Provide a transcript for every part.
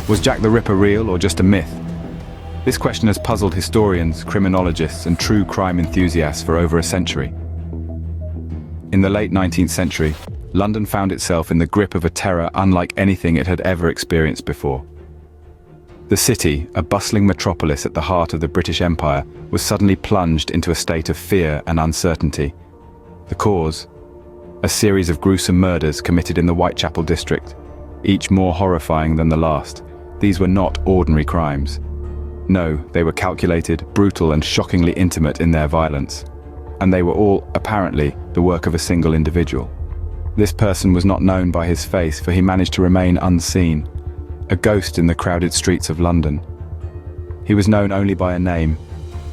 Was Jack the Ripper real or just a myth? This question has puzzled historians, criminologists, and true crime enthusiasts for over a century. In the late 19th century, London found itself in the grip of a terror unlike anything it had ever experienced before. The city, a bustling metropolis at the heart of the British Empire, was suddenly plunged into a state of fear and uncertainty. The cause? A series of gruesome murders committed in the Whitechapel district, each more horrifying than the last. These were not ordinary crimes. No, they were calculated, brutal, and shockingly intimate in their violence. And they were all, apparently, the work of a single individual. This person was not known by his face, for he managed to remain unseen, a ghost in the crowded streets of London. He was known only by a name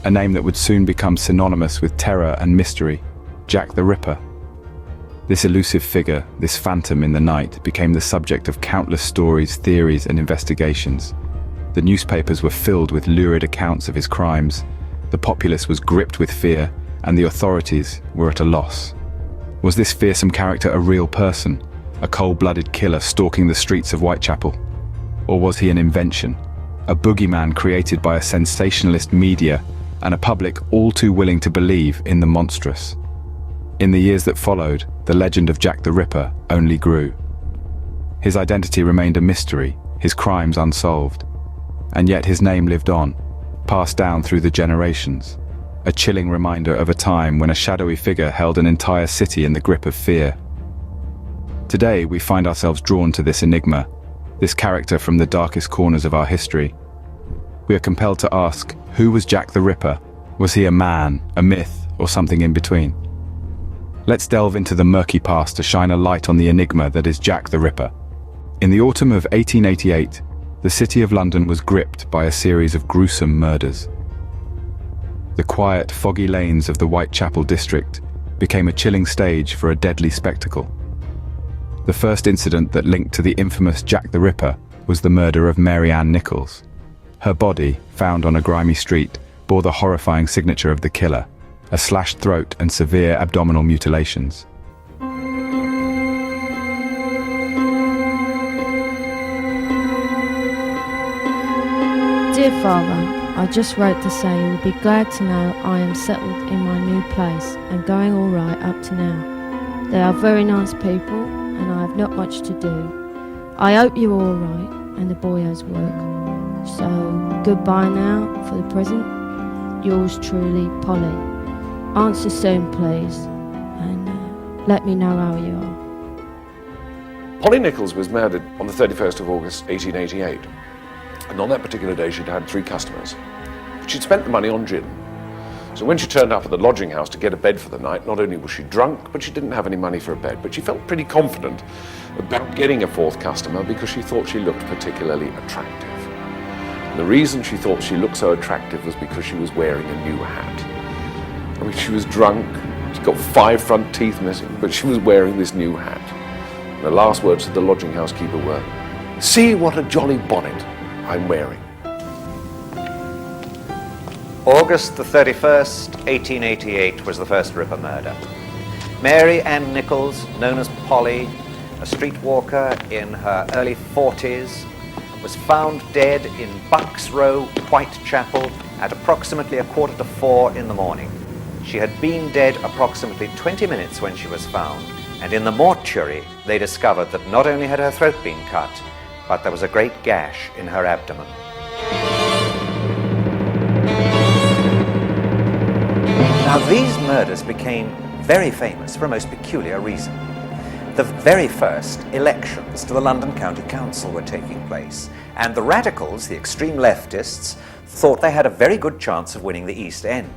that would soon become synonymous with terror and mystery: Jack the Ripper. This elusive figure, this phantom in the night, became the subject of countless stories, theories, and investigations. The newspapers were filled with lurid accounts of his crimes. The populace was gripped with fear, and the authorities were at a loss. Was this fearsome character a real person, a cold-blooded killer stalking the streets of Whitechapel? Or was he an invention, a boogeyman created by a sensationalist media and a public all too willing to believe in the monstrous? In the years that followed, the legend of Jack the Ripper only grew. His identity remained a mystery, his crimes unsolved. And yet his name lived on, passed down through the generations, a chilling reminder of a time when a shadowy figure held an entire city in the grip of fear. Today, we find ourselves drawn to this enigma, this character from the darkest corners of our history. We are compelled to ask, who was Jack the Ripper? Was he a man, a myth, or something in between? Let's delve into the murky past to shine a light on the enigma that is Jack the Ripper. In the autumn of 1888, the city of London was gripped by a series of gruesome murders. The quiet, foggy lanes of the Whitechapel district became a chilling stage for a deadly spectacle. The first incident that linked to the infamous Jack the Ripper was the murder of Mary Ann Nichols. Her body, found on a grimy street, bore the horrifying signature of the killer: a slashed throat and severe abdominal mutilations. Dear Father, I just wrote to say you will be glad to know I am settled in my new place and going all right up to now. They are very nice people and I have not much to do. I hope you're all right and the boy has work. So goodbye now for the present. Yours truly, Polly. Answer soon, please, and let me know how you are. Polly Nichols was murdered on the 31st of August 1888. And on that particular day, she'd had 3 customers. But she'd spent the money on gin. So when she turned up at the lodging house to get a bed for the night, not only was she drunk, but she didn't have any money for a bed. But she felt pretty confident about getting a 4th customer because she thought she looked particularly attractive. And the reason she thought she looked so attractive was because she was wearing a new hat. I mean, she was drunk, she got 5 front teeth missing, but she was wearing this new hat. And the last words of the lodging house keeper were, "See what a jolly bonnet I'm wearing." August the 31st, 1888 was the first Ripper murder. Mary Ann Nichols, known as Polly, a streetwalker in her early 40s, was found dead in Bucks Row, Whitechapel at approximately 3:45 in the morning. She had been dead approximately 20 minutes when she was found, and in the mortuary they discovered that not only had her throat been cut, but there was a great gash in her abdomen. Now, these murders became very famous for a most peculiar reason. The very first elections to the London County Council were taking place, and the radicals, the extreme leftists, thought they had a very good chance of winning the East End.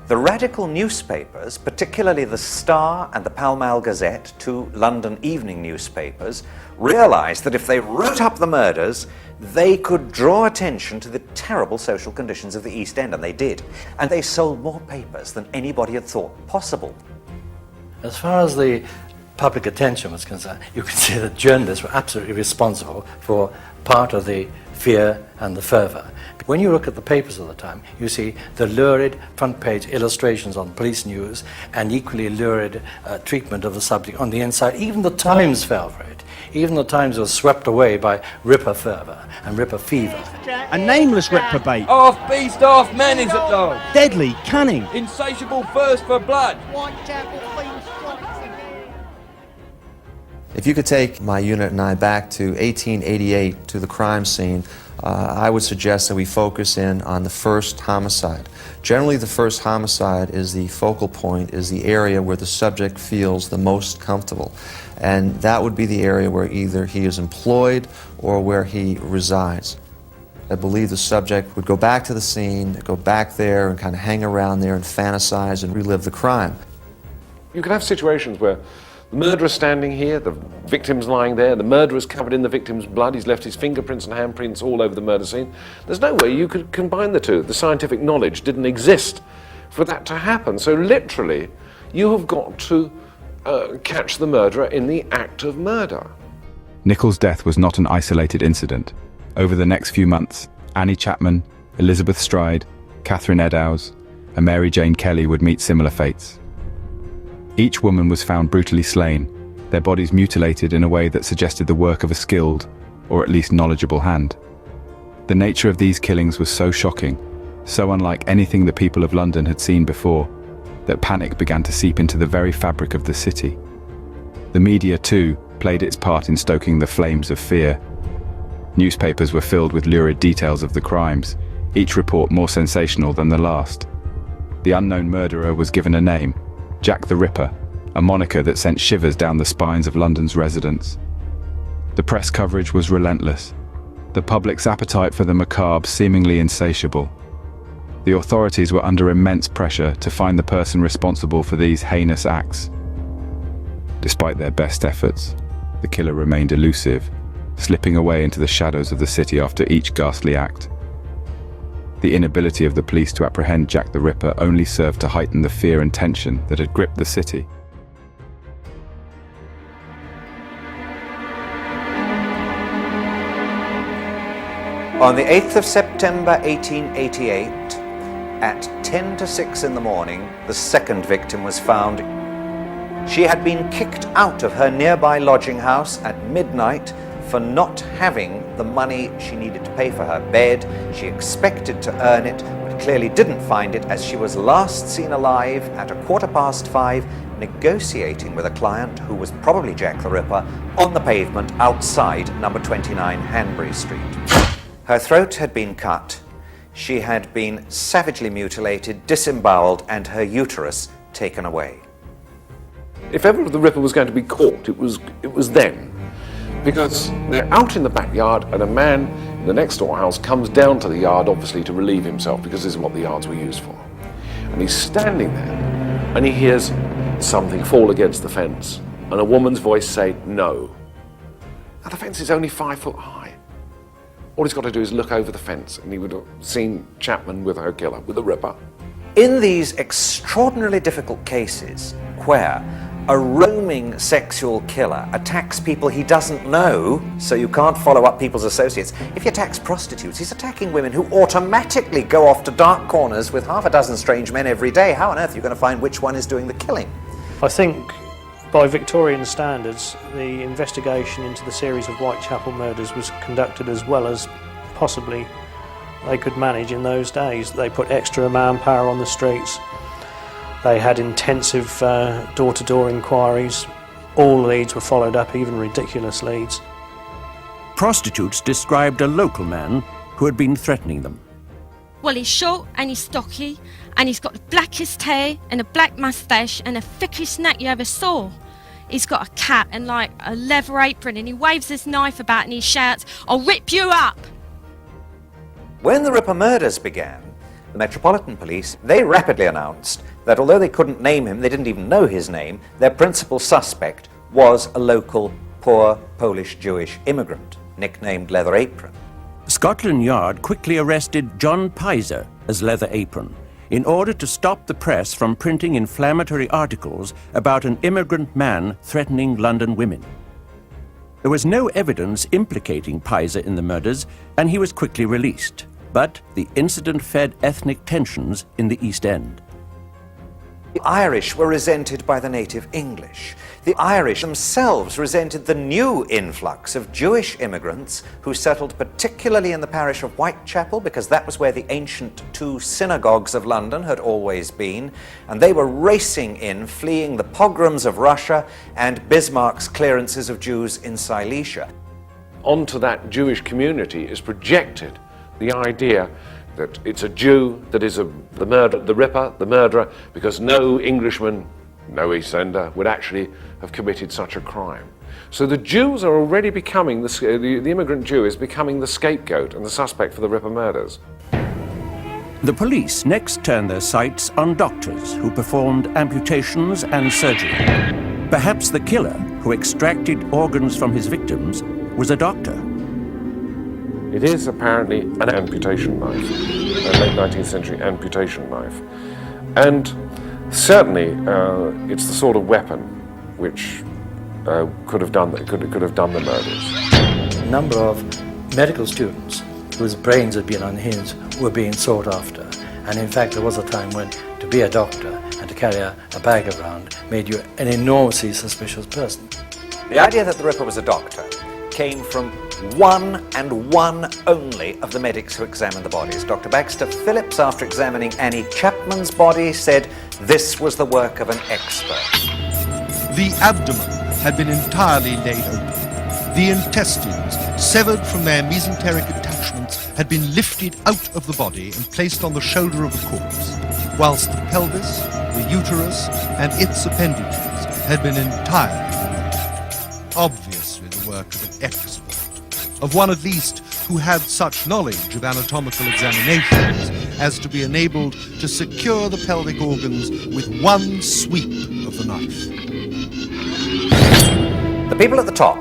The radical newspapers, particularly the Star and the Pall Mall Gazette, 2 London evening newspapers, realized that if they wrote up the murders, they could draw attention to the terrible social conditions of the East End, and they did. And they sold more papers than anybody had thought possible. As far as the public attention was concerned, you could say that journalists were absolutely responsible for part of the fear and the fervour. When you look at the papers of the time, you see the lurid front-page illustrations on police news and equally lurid treatment of the subject on the inside. Even the Times fell for it. Even the Times was swept away by Ripper fervour and Ripper fever. A nameless reprobate, Half beast, half man is at dog. deadly, cunning. Insatiable thirst for blood. Whitechapel theme strikes again. If you could take my unit and I back to 1888 to the crime scene, I would suggest that we focus in on the first homicide. Generally, the first homicide is the focal point, is the area where the subject feels the most comfortable. And that would be the area where either he is employed or where he resides. I believe the subject would go back to the scene, go back there and kind of hang around there and fantasize and relive the crime. You can have situations where the murderer's standing here, the victim's lying there, the murderer's covered in the victim's blood, he's left his fingerprints and handprints all over the murder scene. There's no way you could combine the two. The scientific knowledge didn't exist for that to happen. So literally, you have got to catch the murderer in the act of murder. Nichols' death was not an isolated incident. Over the next few months, Annie Chapman, Elizabeth Stride, Catherine Eddowes, and Mary Jane Kelly would meet similar fates. Each woman was found brutally slain, their bodies mutilated in a way that suggested the work of a skilled, or at least knowledgeable hand. The nature of these killings was so shocking, so unlike anything the people of London had seen before, that panic began to seep into the very fabric of the city. The media, too, played its part in stoking the flames of fear. Newspapers were filled with lurid details of the crimes, each report more sensational than the last. The unknown murderer was given a name, Jack the Ripper, a moniker that sent shivers down the spines of London's residents. The press coverage was relentless, the public's appetite for the macabre seemingly insatiable. The authorities were under immense pressure to find the person responsible for these heinous acts. Despite their best efforts, the killer remained elusive, slipping away into the shadows of the city after each ghastly act. The inability of the police to apprehend Jack the Ripper only served to heighten the fear and tension that had gripped the city. On the 8th of September 1888, at 10 to 6 in the morning, the second victim was found. She had been kicked out of her nearby lodging house at midnight for not having the money she needed to pay for her bed. She expected to earn it, but clearly didn't find it, as she was last seen alive at 5:15, negotiating with a client who was probably Jack the Ripper on the pavement outside number 29 Hanbury Street. Her throat had been cut, she had been savagely mutilated, disemboweled, and her uterus taken away. If ever the Ripper was going to be caught, it was then. Because they're out in the backyard and a man in the next door house comes down to the yard, obviously to relieve himself, because this is what the yards were used for. And he's standing there and he hears something fall against the fence and a woman's voice say, "No." Now the fence is only 5 foot high. All he's got to do is look over the fence and he would have seen Chapman with her killer, with the Ripper. In these extraordinarily difficult cases where a roaming sexual killer attacks people he doesn't know, so you can't follow up people's associates. If he attacks prostitutes, he's attacking women who automatically go off to dark corners with half a dozen strange men every day. How on earth are you going to find which one is doing the killing? I think by Victorian standards, the investigation into the series of Whitechapel murders was conducted as well as possibly they could manage in those days. They put extra manpower on the streets. They had intensive door-to-door inquiries. All leads were followed up, even ridiculous leads. Prostitutes described a local man who had been threatening them. Well, he's short and he's stocky, and he's got the blackest hair and a black moustache and the thickest neck you ever saw. He's got a cap and like a leather apron, and he waves his knife about and he shouts, "I'll rip you up!" When the Ripper murders began, the Metropolitan Police, they rapidly announced that although they couldn't name him, they didn't even know his name, their principal suspect was a local poor Polish-Jewish immigrant, nicknamed Leather Apron. Scotland Yard quickly arrested John Pizer as Leather Apron in order to stop the press from printing inflammatory articles about an immigrant man threatening London women. There was no evidence implicating Pizer in the murders, and he was quickly released. But the incident fed ethnic tensions in the East End. The Irish were resented by the native English. The Irish themselves resented the new influx of Jewish immigrants who settled particularly in the parish of Whitechapel, because that was where the ancient two synagogues of London had always been, and they were racing in, fleeing the pogroms of Russia and Bismarck's clearances of Jews in Silesia. Onto that Jewish community is projected the idea that it's a Jew that is the Ripper, the murderer, because no Englishman, no East Ender, would actually have committed such a crime. So the Jews are already becoming, the immigrant Jew is becoming the scapegoat and the suspect for the Ripper murders. The police next turned their sights on doctors who performed amputations and surgery. Perhaps the killer who extracted organs from his victims was a doctor. It is apparently an amputation knife, a late 19th century amputation knife. And certainly it's the sort of weapon which could have done the murders. A number of medical students whose brains had been unhinged were being sought after. And in fact, there was a time when to be a doctor and to carry a bag around made you an enormously suspicious person. The idea that the Ripper was a doctor came from one and one only of the medics who examined the bodies. Dr. Baxter Phillips, after examining Annie Chapman's body, said this was the work of an expert. The abdomen had been entirely laid open. The intestines, severed from their mesenteric attachments, had been lifted out of the body and placed on the shoulder of the corpse, whilst the pelvis, the uterus, and its appendages had been entirely removed. Obviously the work of an expert, of one at least who had such knowledge of anatomical examinations as to be enabled to secure the pelvic organs with one sweep of the knife. The people at the top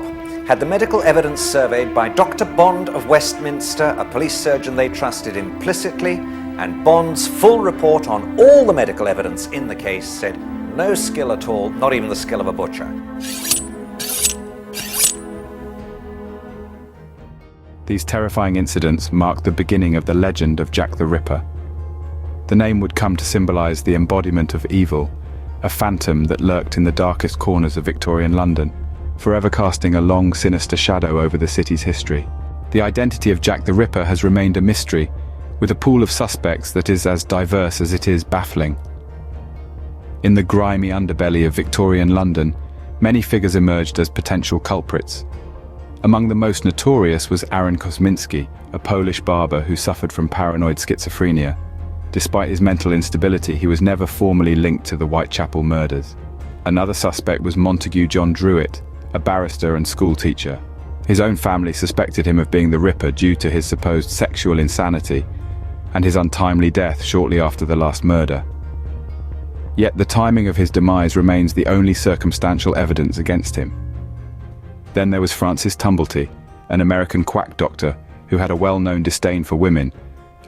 had the medical evidence surveyed by Dr. Bond of Westminster, a police surgeon they trusted implicitly, and Bond's full report on all the medical evidence in the case said no skill at all, not even the skill of a butcher. These terrifying incidents marked the beginning of the legend of Jack the Ripper. The name would come to symbolize the embodiment of evil, a phantom that lurked in the darkest corners of Victorian London, forever casting a long, sinister shadow over the city's history. The identity of Jack the Ripper has remained a mystery, with a pool of suspects that is as diverse as it is baffling. In the grimy underbelly of Victorian London, many figures emerged as potential culprits. Among the most notorious was Aaron Kosminski, a Polish barber who suffered from paranoid schizophrenia. Despite his mental instability, he was never formally linked to the Whitechapel murders. Another suspect was Montague John Druitt, a barrister and school teacher. His own family suspected him of being the Ripper due to his supposed sexual insanity and his untimely death shortly after the last murder. Yet the timing of his demise remains the only circumstantial evidence against him. Then there was Francis Tumblety, an American quack doctor who had a well-known disdain for women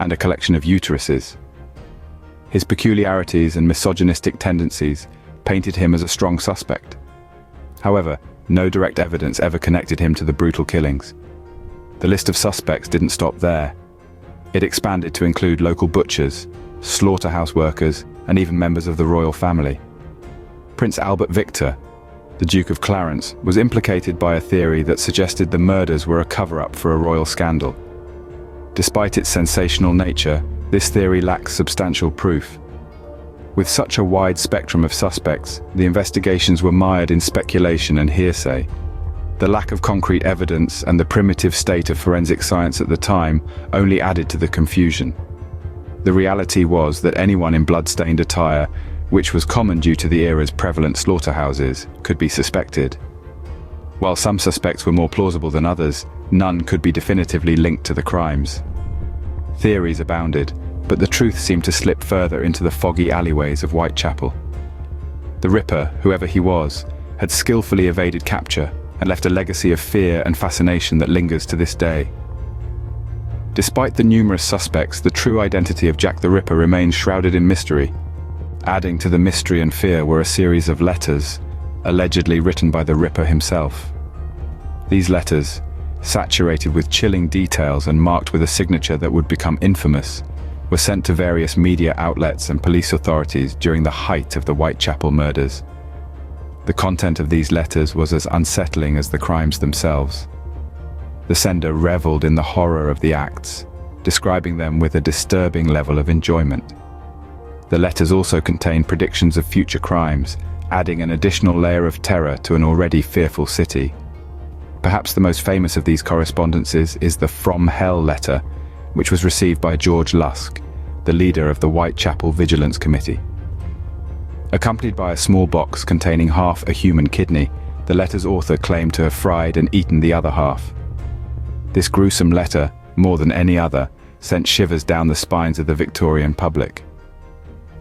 and a collection of uteruses. His peculiarities and misogynistic tendencies painted him as a strong suspect. However, no direct evidence ever connected him to the brutal killings. The list of suspects didn't stop there. It expanded to include local butchers, slaughterhouse workers, and even members of the royal family. Prince Albert Victor, the Duke of Clarence, was implicated by a theory that suggested the murders were a cover-up for a royal scandal. Despite its sensational nature, this theory lacks substantial proof. With such a wide spectrum of suspects, the investigations were mired in speculation and hearsay. The lack of concrete evidence and the primitive state of forensic science at the time only added to the confusion. The reality was that anyone in blood-stained attire, which was common due to the era's prevalent slaughterhouses, could be suspected. While some suspects were more plausible than others, none could be definitively linked to the crimes. Theories abounded, but the truth seemed to slip further into the foggy alleyways of Whitechapel. The Ripper, whoever he was, had skillfully evaded capture and left a legacy of fear and fascination that lingers to this day. Despite the numerous suspects, the true identity of Jack the Ripper remains shrouded in mystery. Adding to the mystery and fear were a series of letters, allegedly written by the Ripper himself. These letters, saturated with chilling details and marked with a signature that would become infamous, were sent to various media outlets and police authorities during the height of the Whitechapel murders. The content of these letters was as unsettling as the crimes themselves. The sender reveled in the horror of the acts, describing them with a disturbing level of enjoyment. The letters also contained predictions of future crimes, adding an additional layer of terror to an already fearful city. Perhaps the most famous of these correspondences is the From Hell letter, which was received by George Lusk, the leader of the Whitechapel Vigilance Committee. Accompanied by a small box containing half a human kidney, the letter's author claimed to have fried and eaten the other half. This gruesome letter, more than any other, sent shivers down the spines of the Victorian public.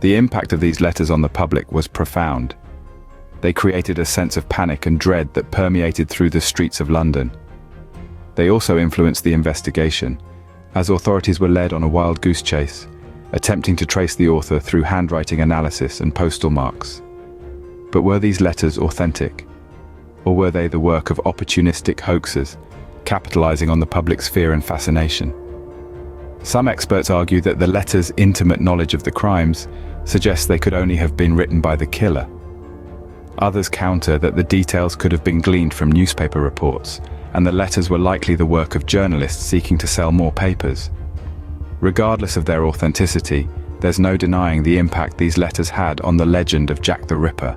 The impact of these letters on the public was profound. They created a sense of panic and dread that permeated through the streets of London. They also influenced the investigation, as authorities were led on a wild goose chase, attempting to trace the author through handwriting analysis and postal marks. But were these letters authentic? Or were they the work of opportunistic hoaxers, capitalizing on the public's fear and fascination? Some experts argue that the letters' intimate knowledge of the crimes suggests they could only have been written by the killer. Others counter that the details could have been gleaned from newspaper reports, and the letters were likely the work of journalists seeking to sell more papers. Regardless of their authenticity, there's no denying the impact these letters had on the legend of Jack the Ripper.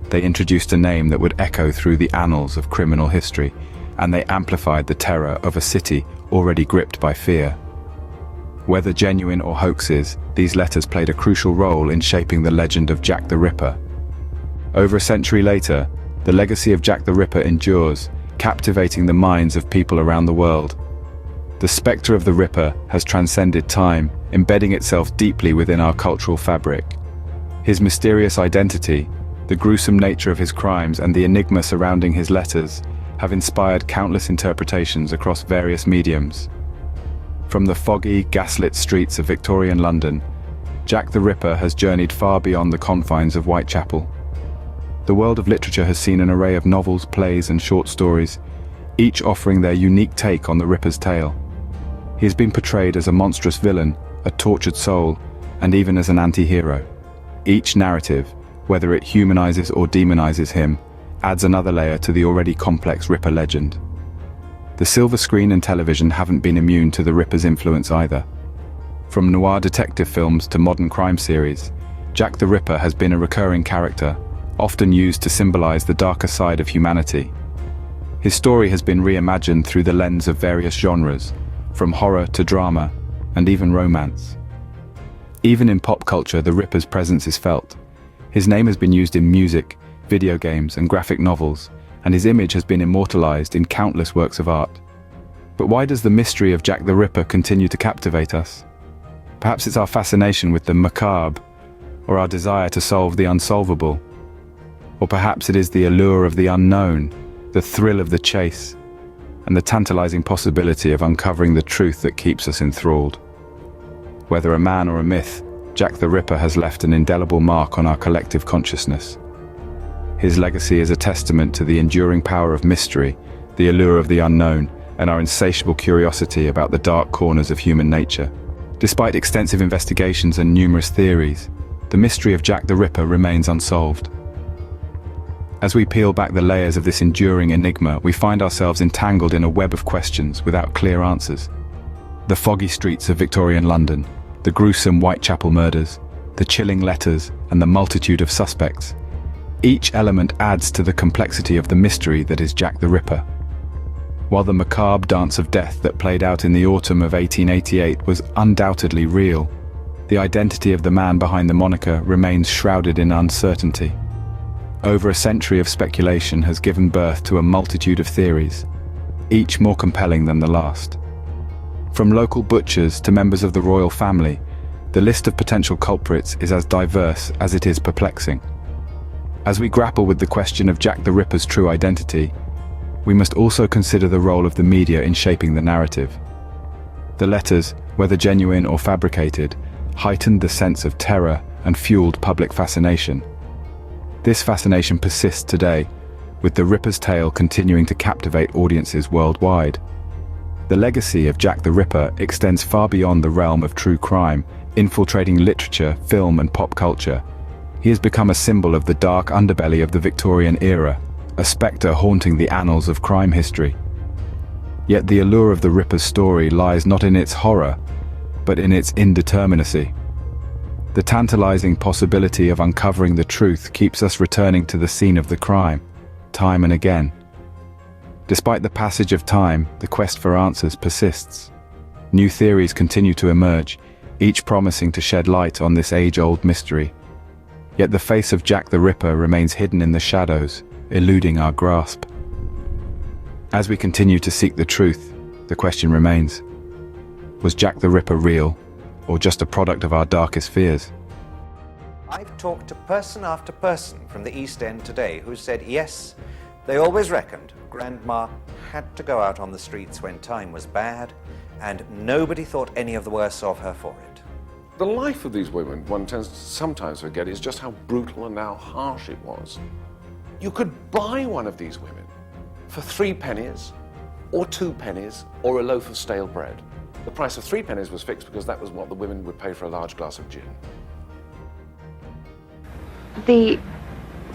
They introduced a name that would echo through the annals of criminal history, and they amplified the terror of a city already gripped by fear. Whether genuine or hoaxes, these letters played a crucial role in shaping the legend of Jack the Ripper. Over a century later, the legacy of Jack the Ripper endures, captivating the minds of people around the world. The spectre of the Ripper has transcended time, embedding itself deeply within our cultural fabric. His mysterious identity, the gruesome nature of his crimes, and the enigma surrounding his letters have inspired countless interpretations across various mediums. From the foggy, gaslit streets of Victorian London, Jack the Ripper has journeyed far beyond the confines of Whitechapel. The world of literature has seen an array of novels, plays, and short stories, each offering their unique take on the Ripper's tale. He has been portrayed as a monstrous villain, a tortured soul, and even as an anti-hero. Each narrative, whether it humanizes or demonizes him, adds another layer to the already complex Ripper legend. The silver screen and television haven't been immune to the Ripper's influence either. From noir detective films to modern crime series, Jack the Ripper has been a recurring character, often used to symbolize the darker side of humanity. His story has been reimagined through the lens of various genres, from horror to drama, and even romance. Even in pop culture, the Ripper's presence is felt. His name has been used in music, video games, and graphic novels, and his image has been immortalized in countless works of art. But why does the mystery of Jack the Ripper continue to captivate us? Perhaps it's our fascination with the macabre, or our desire to solve the unsolvable. Or perhaps it is the allure of the unknown, the thrill of the chase, and the tantalizing possibility of uncovering the truth that keeps us enthralled. Whether a man or a myth, Jack the Ripper has left an indelible mark on our collective consciousness. His legacy is a testament to the enduring power of mystery, the allure of the unknown, and our insatiable curiosity about the dark corners of human nature. Despite extensive investigations and numerous theories, the mystery of Jack the Ripper remains unsolved. As we peel back the layers of this enduring enigma, we find ourselves entangled in a web of questions without clear answers. The foggy streets of Victorian London, the gruesome Whitechapel murders, the chilling letters, and the multitude of suspects. Each element adds to the complexity of the mystery that is Jack the Ripper. While the macabre dance of death that played out in the autumn of 1888 was undoubtedly real, the identity of the man behind the moniker remains shrouded in uncertainty. Over a century of speculation has given birth to a multitude of theories, each more compelling than the last. From local butchers to members of the royal family, the list of potential culprits is as diverse as it is perplexing. As we grapple with the question of Jack the Ripper's true identity, we must also consider the role of the media in shaping the narrative. The letters, whether genuine or fabricated, heightened the sense of terror and fueled public fascination. This fascination persists today, with the Ripper's tale continuing to captivate audiences worldwide. The legacy of Jack the Ripper extends far beyond the realm of true crime, infiltrating literature, film, and pop culture. He has become a symbol of the dark underbelly of the Victorian era, a spectre haunting the annals of crime history. Yet the allure of the Ripper's story lies not in its horror, but in its indeterminacy. The tantalizing possibility of uncovering the truth keeps us returning to the scene of the crime, time and again. Despite the passage of time, the quest for answers persists. New theories continue to emerge, each promising to shed light on this age-old mystery. Yet the face of Jack the Ripper remains hidden in the shadows, eluding our grasp. As we continue to seek the truth, the question remains: was Jack the Ripper real, or just a product of our darkest fears? I've talked to person after person from the East End today who said yes, they always reckoned Grandma had to go out on the streets when time was bad, and nobody thought any of the worse of her for it. The life of these women, one tends to sometimes forget, is just how brutal and how harsh it was. You could buy one of these women for 3 pennies, or 2 pennies, or a loaf of stale bread. The price of 3 pennies was fixed because that was what the women would pay for a large glass of gin. The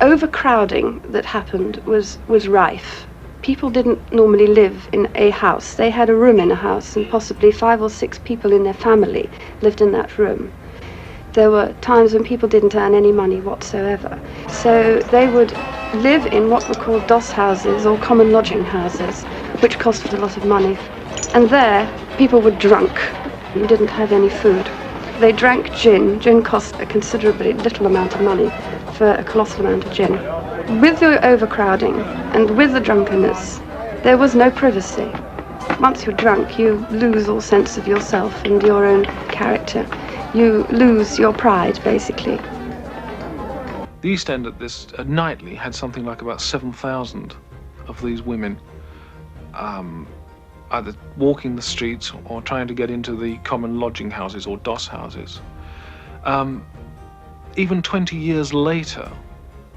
overcrowding that happened was rife. People didn't normally live in a house. They had a room in a house, and possibly 5 or 6 people in their family lived in that room. There were times when people didn't earn any money whatsoever. So they would live in what were called doss houses or common lodging houses, which costed a lot of money. And there, people were drunk and didn't have any food. They drank gin. Gin cost a considerably little amount of money for a colossal amount of gin. With the overcrowding and with the drunkenness, there was no privacy. Once you're drunk, you lose all sense of yourself and your own character. You lose your pride, basically. The East End at nightly had something like about 7,000 of these women either walking the streets or trying to get into the common lodging houses or doss houses. Even 20 years later,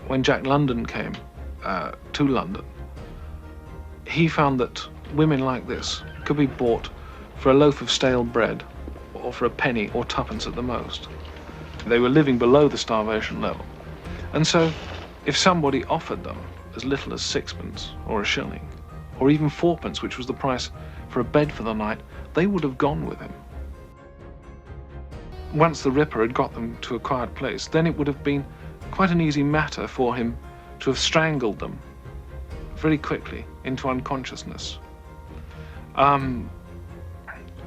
when Jack London came to London, he found that women like this could be bought for a loaf of stale bread or for a penny or 2pence at the most. They were living below the starvation level. And so if somebody offered them as little as 6pence or a shilling, or even 4pence, which was the price for a bed for the night, they would have gone with him. Once the Ripper had got them to a quiet place, then it would have been quite an easy matter for him to have strangled them very quickly into unconsciousness.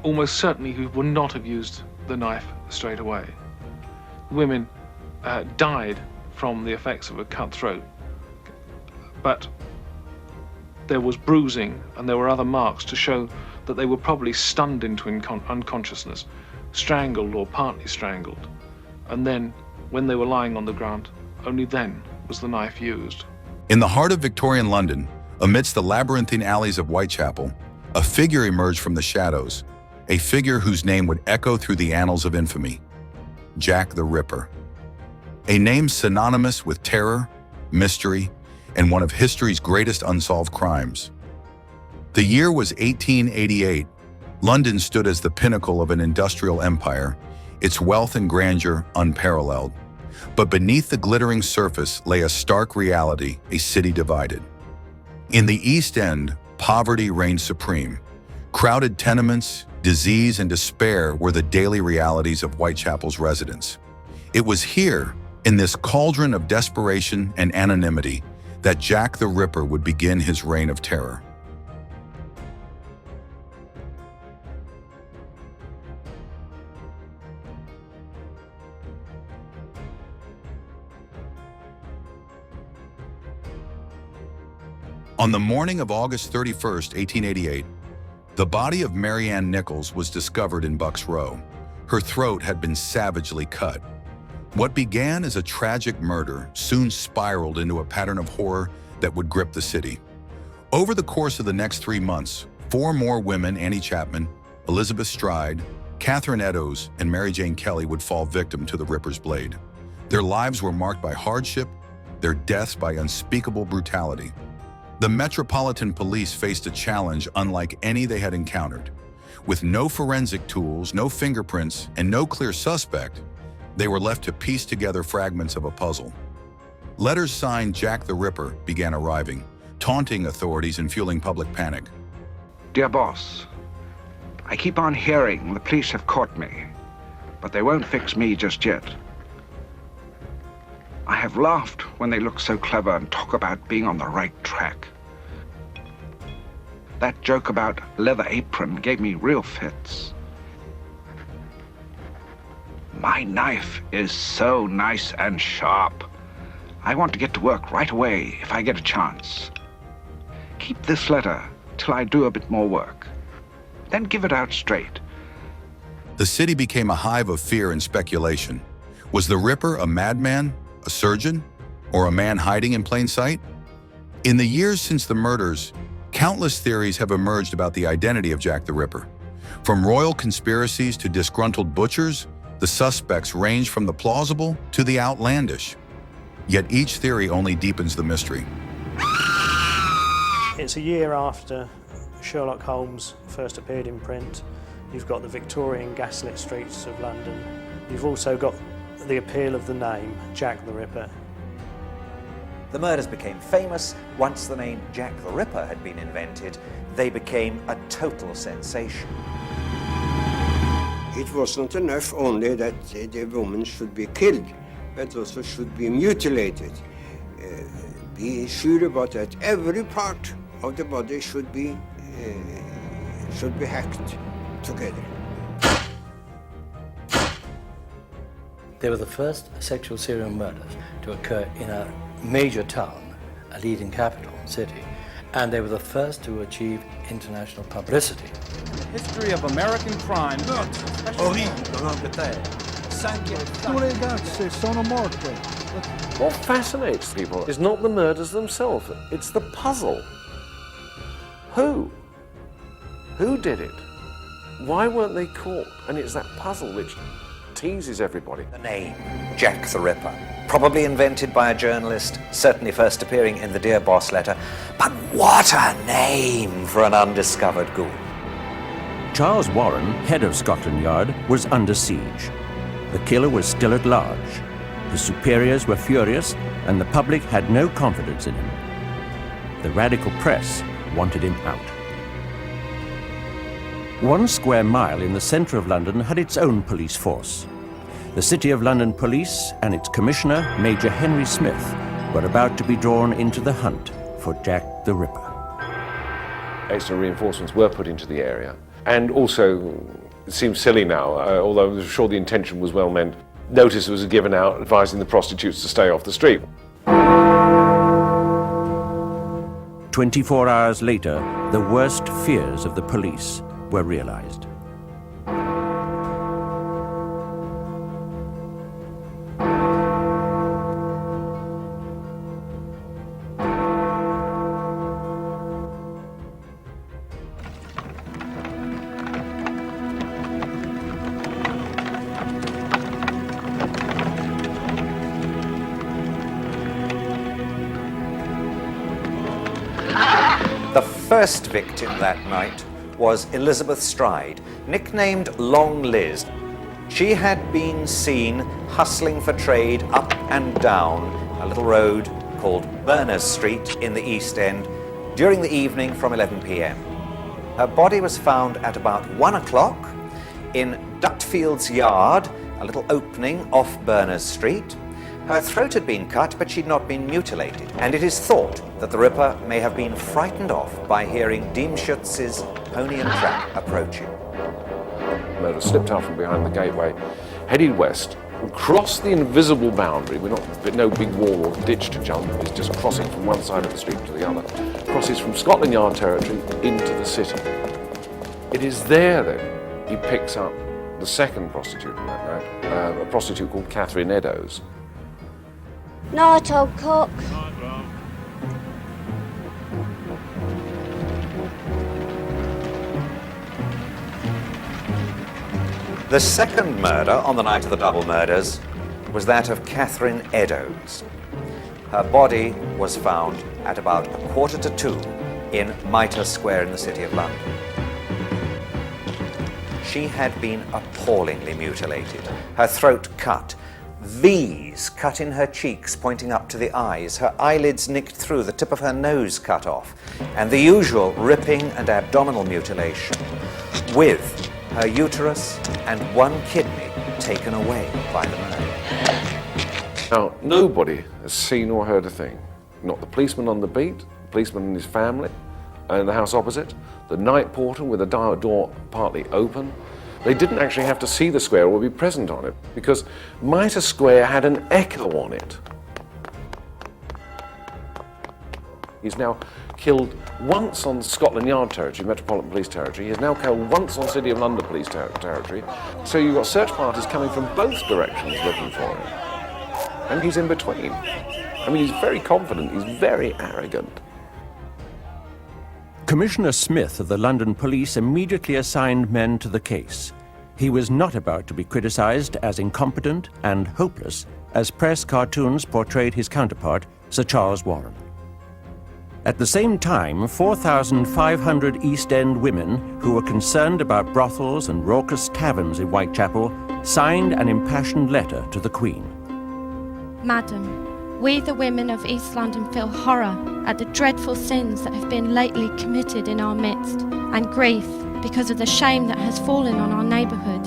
Almost certainly he would not have used the knife straight away. Women died from the effects of a cut throat, but there was bruising and there were other marks to show that they were probably stunned into unconsciousness, strangled or partly strangled, and then when they were lying on the ground, only then was the knife used. In the heart of Victorian London, amidst the labyrinthine alleys of Whitechapel, a figure emerged from the shadows, a figure whose name would echo through the annals of infamy: Jack the Ripper. A name synonymous with terror, mystery, and one of history's greatest unsolved crimes. The year was 1888. London stood as the pinnacle of an industrial empire, its wealth and grandeur unparalleled. But beneath the glittering surface lay a stark reality, a city divided. In the East End, poverty reigned supreme. Crowded tenements, disease, and despair were the daily realities of Whitechapel's residents. It was here, in this cauldron of desperation and anonymity, that Jack the Ripper would begin his reign of terror. On the morning of August 31st, 1888, the body of Mary Ann Nichols was discovered in Bucks Row. Her throat had been savagely cut. What began as a tragic murder soon spiraled into a pattern of horror that would grip the city. Over the course of the next 3 months, 4 more women, Annie Chapman, Elizabeth Stride, Catherine Eddowes, and Mary Jane Kelly, would fall victim to the Ripper's blade. Their lives were marked by hardship, their deaths by unspeakable brutality. The Metropolitan Police faced a challenge unlike any they had encountered. With no forensic tools, no fingerprints, and no clear suspect, they were left to piece together fragments of a puzzle. Letters signed Jack the Ripper began arriving, taunting authorities and fueling public panic. Dear boss, I keep on hearing the police have caught me, but they won't fix me just yet. I have laughed when they look so clever and talk about being on the right track. That joke about leather apron gave me real fits. My knife is so nice and sharp. I want to get to work right away if I get a chance. Keep this letter till I do a bit more work. Then give it out straight. The city became a hive of fear and speculation. Was the Ripper a madman, a surgeon, or a man hiding in plain sight? In the years since the murders, countless theories have emerged about the identity of Jack the Ripper. From royal conspiracies to disgruntled butchers, the suspects range from the plausible to the outlandish. Yet each theory only deepens the mystery. It's a year after Sherlock Holmes first appeared in print. You've got the Victorian gaslit streets of London. You've also got the appeal of the name, Jack the Ripper. The murders became famous. Once the name Jack the Ripper had been invented, they became a total sensation. It wasn't enough only that the woman should be killed, but also should be mutilated. Be sure about that. Every part of the body should be hacked together. They were the first sexual serial murders to occur in a major town, a leading capital city, and they were the first to achieve international publicity. History of American crime. What fascinates people is not the murders themselves, it's the puzzle. Who? Who did it? Why weren't they caught? And it's that puzzle which teases everybody. The name, Jack the Ripper, probably invented by a journalist, certainly first appearing in the Dear Boss letter, but what a name for an undiscovered ghoul. Charles Warren, head of Scotland Yard, was under siege. The killer was still at large. His superiors were furious, and the public had no confidence in him. The radical press wanted him out. 1 square mile in the centre of London had its own police force. The City of London Police and its commissioner, Major Henry Smith, were about to be drawn into the hunt for Jack the Ripper. Extra reinforcements were put into the area. And also, it seems silly now, although I'm sure the intention was well meant, notice was given out advising the prostitutes to stay off the street. 24 hours later, the worst fears of the police were realized. The first victim that night was Elizabeth Stride, nicknamed Long Liz. She had been seen hustling for trade up and down a little road called Berners Street in the East End during the evening from 11 p.m. Her body was found at about 1 o'clock in Dutfield's Yard, a little opening off Berners Street. Her throat had been cut, but she'd not been mutilated, and it is thought that the Ripper may have been frightened off by hearing Diemschutz's pony and trap approaching. Murder slipped out from behind the gateway, headed west, and crossed the invisible boundary. No big wall or ditch to jump, it's just crossing from one side of the street to the other. Crosses from Scotland Yard territory into the city. It is there, then, he picks up the second prostitute on that night, a prostitute called Catherine Eddowes. Night, old cock. The second murder on the night of the double murders was that of Catherine Eddowes. Her body was found at about 1:45 in Mitre Square in the City of London. She had been appallingly mutilated, her throat cut, V's cut in her cheeks pointing up to the eyes, her eyelids nicked through, the tip of her nose cut off, and the usual ripping and abdominal mutilation, with her uterus and one kidney taken away by the murder. Now, nobody has seen or heard a thing. Not the policeman on the beat, the policeman and his family, in the house opposite, the night porter with the door partly open. They didn't actually have to see the square or be present on it, because Mitre Square had an echo on it. He's now killed once on Scotland Yard territory, Metropolitan Police territory. He's now killed once on City of London Police territory. So you've got search parties coming from both directions looking for him. And he's in between. I mean, he's very confident, he's very arrogant. Commissioner Smith of the London Police immediately assigned men to the case. He was not about to be criticised as incompetent and hopeless as press cartoons portrayed his counterpart, Sir Charles Warren. At the same time, 4,500 East End women who were concerned about brothels and raucous taverns in Whitechapel signed an impassioned letter to the Queen. Madam, we the women of East London feel horror at the dreadful sins that have been lately committed in our midst, and grief because of the shame that has fallen on our neighbourhood.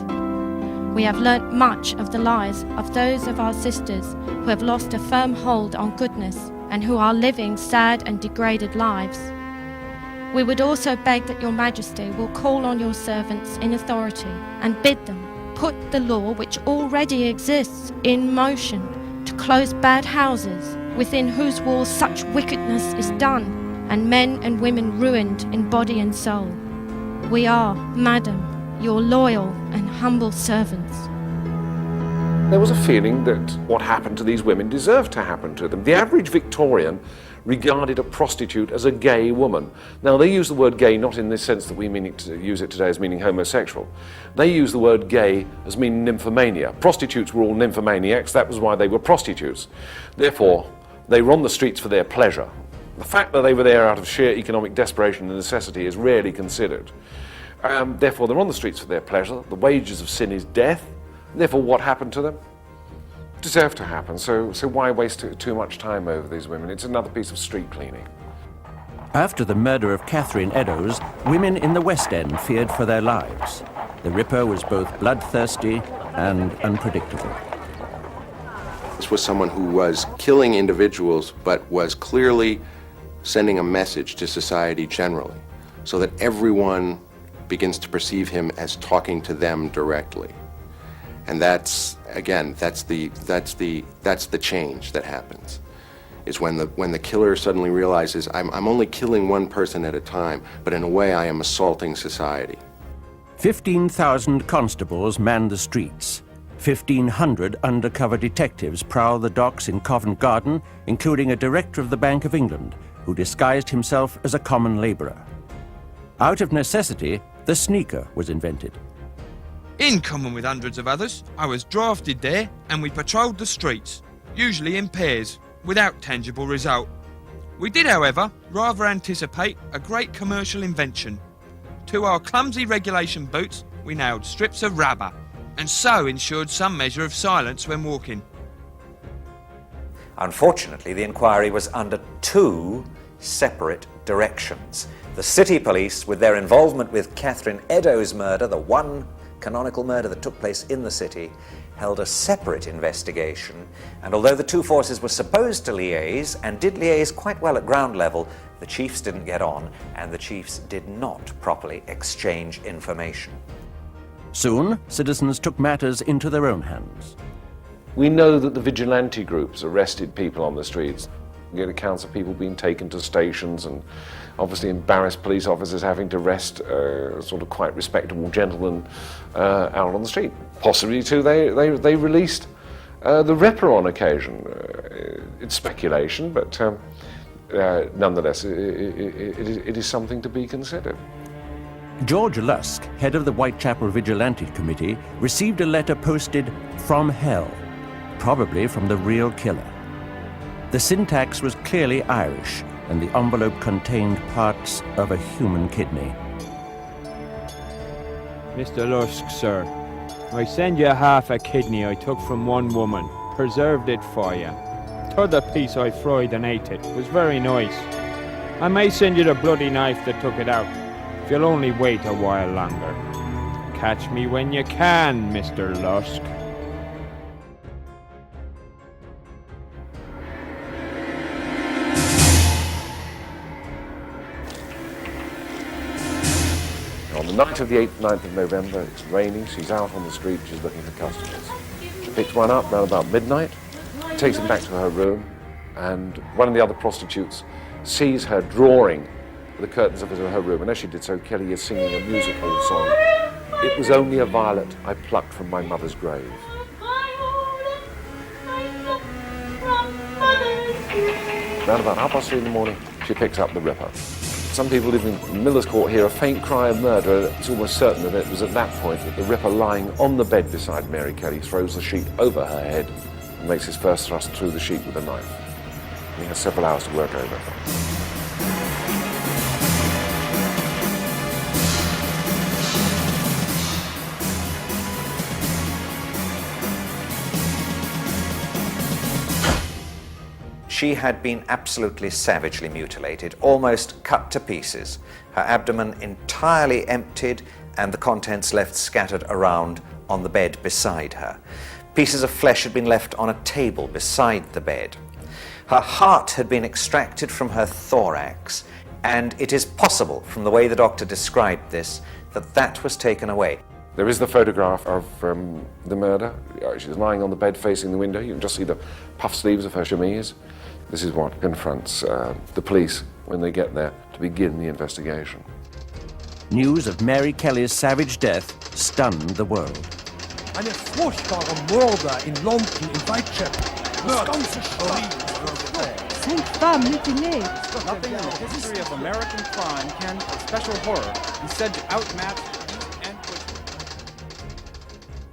We have learnt much of the lives of those of our sisters who have lost a firm hold on goodness and who are living sad and degraded lives. We would also beg that your Majesty will call on your servants in authority and bid them put the law which already exists in motion to close bad houses within whose walls such wickedness is done and men and women ruined in body and soul. We are, Madam, your loyal and humble servants. There was a feeling that what happened to these women deserved to happen to them. The average Victorian regarded a prostitute as a gay woman. Now, they use the word gay not in the sense that we use it today as meaning homosexual. They use the word gay as meaning nymphomania. Prostitutes were all nymphomaniacs, that was why they were prostitutes. Therefore, they were on the streets for their pleasure. The fact that they were there out of sheer economic desperation and necessity is rarely considered. Therefore, they're on the streets for their pleasure. The wages of sin is death. Therefore, what happened to them deserved to happen. So why waste too much time over these women? It's another piece of street cleaning. After the murder of Catherine Eddowes, women in the West End feared for their lives. The Ripper was both bloodthirsty and unpredictable. This was someone who was killing individuals, but was clearly sending a message to society generally, so that everyone begins to perceive him as talking to them directly. And that's, again, that's the change that happens, is when the killer suddenly realizes, I'm only killing one person at a time, but in a way I am assaulting society. 15,000 constables manned the streets. 1,500 undercover detectives prowl the docks in Covent Garden, including a director of the Bank of England, who disguised himself as a common labourer. Out of necessity, the sneaker was invented. In common with hundreds of others, I was drafted there and we patrolled the streets, usually in pairs, without tangible result. We did, however, rather anticipate a great commercial invention. To our clumsy regulation boots, we nailed strips of rubber, and so ensured some measure of silence when walking. Unfortunately, the inquiry was under two separate directions. The City Police, with their involvement with Catherine Eddowes' murder, the one canonical murder that took place in the city, held a separate investigation, and although the two forces were supposed to liaise, and did liaise quite well at ground level, the chiefs didn't get on, and the chiefs did not properly exchange information. Soon, citizens took matters into their own hands. We know that the vigilante groups arrested people on the streets. We get accounts of people being taken to stations and obviously embarrassed police officers having to arrest sort of quite respectable gentlemen out on the street. Possibly too, they released the Ripper on occasion. It's speculation, but nonetheless, it is something to be considered. George Lusk, head of the Whitechapel Vigilante Committee, received a letter posted from hell, probably from the real killer. The syntax was clearly Irish, and the envelope contained parts of a human kidney. Mr. Lusk, sir, I send you half a kidney I took from one woman. Preserved it for you. T'other piece I fried and ate it. Was very nice. I may send you the bloody knife that took it out, if you'll only wait a while longer. Catch me when you can, Mr. Lusk. On the night of the 8th, 9th of November, it's raining, she's out on the street, she's looking for customers. She picks one up around about midnight, takes him back to her room, and one of the other prostitutes sees her drawing the curtains of her room, and as she did so, Kelly is singing a musical song. It was only a violet I plucked from my mother's grave. Around about 3:30 in the morning, she picks up the Ripper. Some people living in Miller's Court hear a faint cry of murder. It's almost certain that it was at that point that the Ripper, lying on the bed beside Mary Kelly, throws the sheet over her head and makes his first thrust through the sheet with a knife. And he has several hours to work over. She had been absolutely savagely mutilated, almost cut to pieces, her abdomen entirely emptied and the contents left scattered around on the bed beside her. Pieces of flesh had been left on a table beside the bed. Her heart had been extracted from her thorax, and it is possible, from the way the doctor described this, that that was taken away. There is the photograph of the murder. She's lying on the bed facing the window. You can just see the puff sleeves of her chemise. This is what confronts the police when they get there to begin the investigation. News of Mary Kelly's savage death stunned the world. Eine furchtbare Morde in London, in Whitechapel. Das ganze Stadt. Nothing in the history of American crime can, with special horror, be said to outmatch and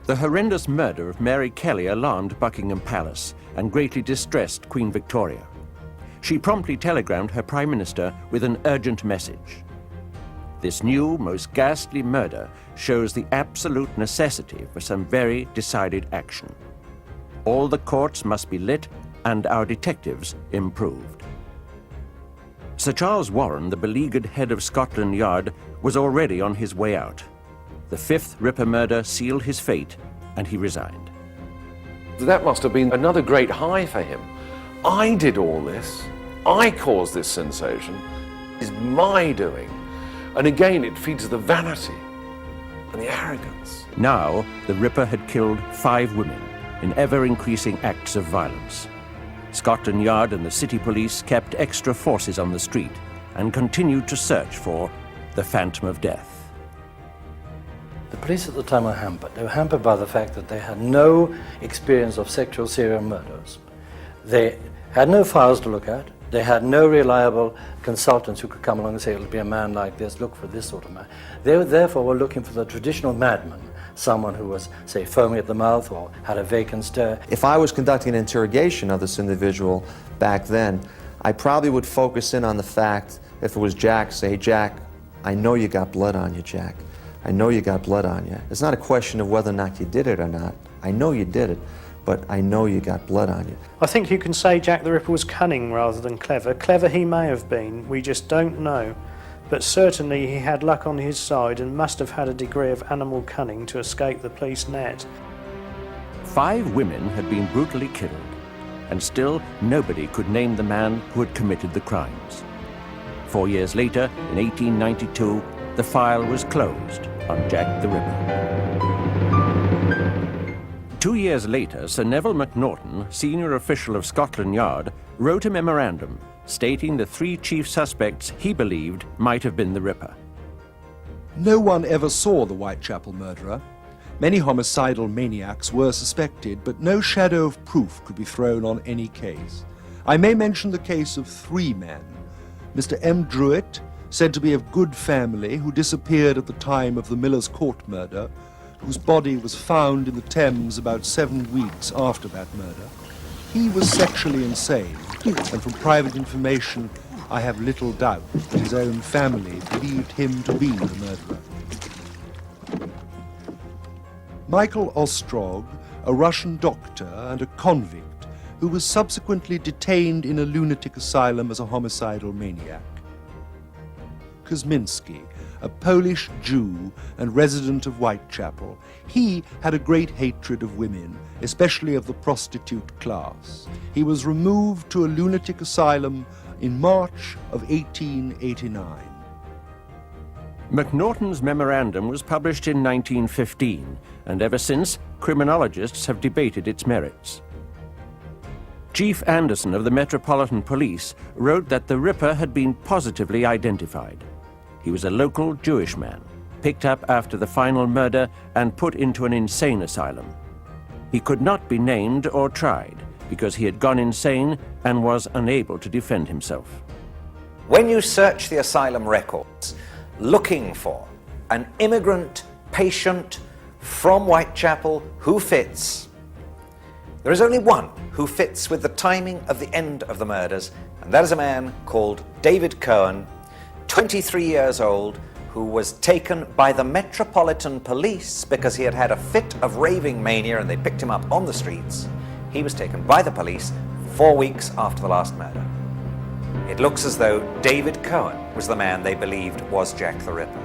The horrendous murder of Mary Kelly alarmed Buckingham Palace and greatly distressed Queen Victoria. She promptly telegrammed her Prime Minister with an urgent message. This new, most ghastly murder shows the absolute necessity for some very decided action. All the courts must be lit and our detectives improved. Sir Charles Warren, the beleaguered head of Scotland Yard, was already on his way out. The fifth Ripper murder sealed his fate, and he resigned. That must have been another great high for him. I did all this. I caused this sensation. It's my doing. And again, it feeds the vanity and the arrogance. Now, the Ripper had killed 5 women in ever-increasing acts of violence. Scotland Yard and the city police kept extra forces on the street and continued to search for the Phantom of Death. The police at the time were hampered. They were hampered by the fact that they had no experience of sexual serial murders. They had no files to look at. They had no reliable consultants who could come along and say, it'll be a man like this, look for this sort of man. They therefore were looking for the traditional madman, someone who was, say, foaming at the mouth or had a vacant stare. If I was conducting an interrogation of this individual back then, I probably would focus in on the fact, if it was Jack, say, Jack, I know you got blood on you, Jack. I know you got blood on you. It's not a question of whether or not you did it or not. I know you did it, but I know you got blood on you. I think you can say Jack the Ripper was cunning rather than clever. Clever he may have been, we just don't know. But certainly he had luck on his side and must have had a degree of animal cunning to escape the police net. 5 women had been brutally killed, and still nobody could name the man who had committed the crimes. 4 years later, in 1892, the file was closed on Jack the Ripper. 2 years later, Sir Neville Macnaghten, senior official of Scotland Yard, wrote a memorandum stating the 3 chief suspects he believed might have been the Ripper. No one ever saw the Whitechapel murderer. Many homicidal maniacs were suspected, but no shadow of proof could be thrown on any case. I may mention the case of 3 men. Mr. M. Druitt, said to be of good family, who disappeared at the time of the Miller's Court murder, whose body was found in the Thames about 7 weeks after that murder. He was sexually insane and from private information, I have little doubt that his own family believed him to be the murderer. Michael Ostrog, a Russian doctor and a convict who was subsequently detained in a lunatic asylum as a homicidal maniac. Kosminski, a Polish Jew and resident of Whitechapel, he had a great hatred of women, especially of the prostitute class. He was removed to a lunatic asylum in March of 1889. MacNaughton's memorandum was published in 1915, and ever since, criminologists have debated its merits. Chief Anderson of the Metropolitan Police wrote that the Ripper had been positively identified. He was a local Jewish man, picked up after the final murder and put into an insane asylum. He could not be named or tried because he had gone insane and was unable to defend himself. When you search the asylum records looking for an immigrant patient from Whitechapel who fits, there is only one who fits with the timing of the end of the murders, and that is a man called David Cohen, 23 years old, who was taken by the Metropolitan Police because he had had a fit of raving mania and they picked him up on the streets. He was taken by the police 4 weeks after the last murder. It looks as though David Cohen was the man they believed was Jack the Ripper.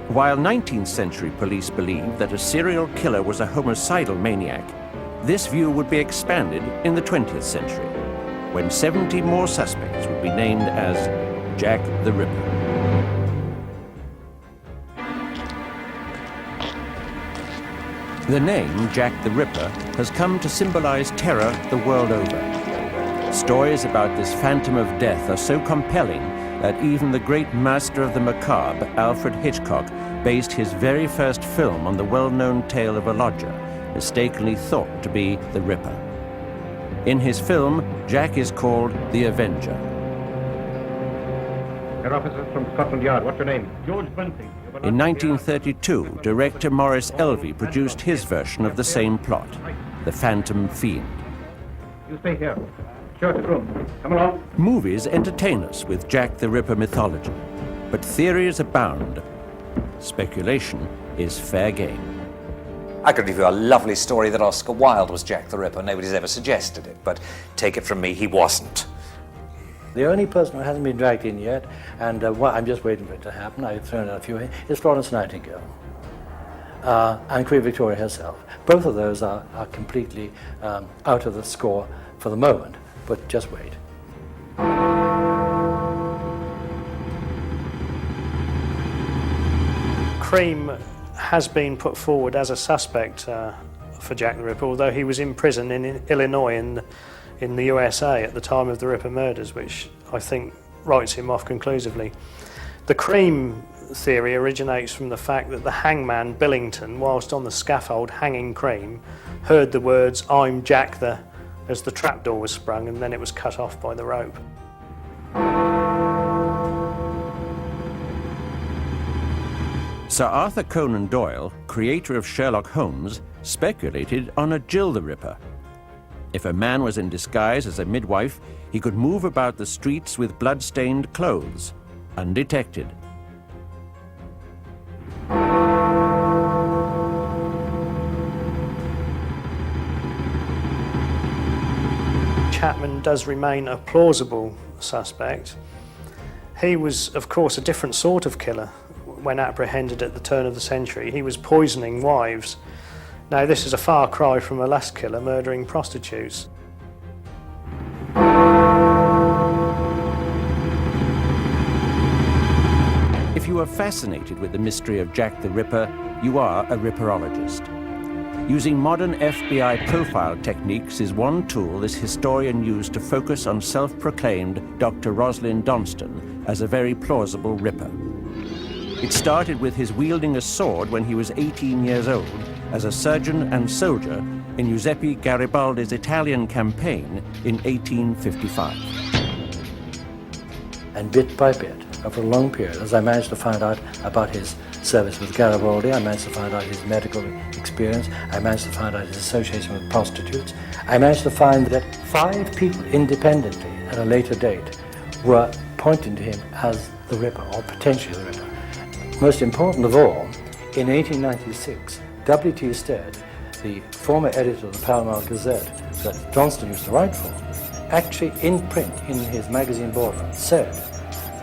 While 19th century police believed that a serial killer was a homicidal maniac, this view would be expanded in the 20th century, when 70 more suspects would be named as Jack the Ripper. The name Jack the Ripper has come to symbolize terror the world over. Stories about this phantom of death are so compelling that even the great master of the macabre, Alfred Hitchcock, based his very first film on the well-known tale of a lodger, mistakenly thought to be the Ripper. In his film, Jack is called the Avenger. Head officers from Scotland Yard, what's your name? George Bunting. In 1932, director Maurice Elvey produced his version of the same plot, The Phantom Fiend. You stay here. Show us the room. Come along. Movies entertain us with Jack the Ripper mythology, but theories abound. Speculation is fair game. I could give you a lovely story that Oscar Wilde was Jack the Ripper. Nobody's ever suggested it, but take it from me, he wasn't. The only person who hasn't been dragged in yet, and I'm just waiting for it to happen, I've thrown out a few in, is Florence Nightingale and Queen Victoria herself. Both of those are completely out of the score for the moment, but just wait. Cream has been put forward as a suspect for Jack the Ripper, although he was in prison in Illinois in the USA at the time of the Ripper murders, which I think writes him off conclusively. The Cream theory originates from the fact that the hangman Billington, whilst on the scaffold hanging Cream, heard the words "I'm Jack the" as the trapdoor was sprung, and then it was cut off by the rope. Sir Arthur Conan Doyle, creator of Sherlock Holmes, speculated on a Jill the Ripper. If a man was in disguise as a midwife, he could move about the streets with blood-stained clothes, undetected. Chapman does remain a plausible suspect. He was, of course, a different sort of killer when apprehended at the turn of the century. He was poisoning wives. Now, this is a far cry from a lust killer murdering prostitutes. If you are fascinated with the mystery of Jack the Ripper, you are a Ripperologist. Using modern FBI profile techniques is one tool this historian used to focus on self-proclaimed Dr. Rosalind Donston as a very plausible Ripper. It started with his wielding a sword when he was 18 years old as a surgeon and soldier in Giuseppe Garibaldi's Italian campaign in 1855. And bit by bit, over a long period, as I managed to find out about his service with Garibaldi. I managed to find out his medical experience. I managed to find out his association with prostitutes. I managed to find that 5 people independently at a later date were pointing to him as the Ripper, or potentially the Ripper. Most important of all, in 1896, W.T. Stead, the former editor of the Pall Mall Gazette that Johnston used to write for, actually in print in his magazine border said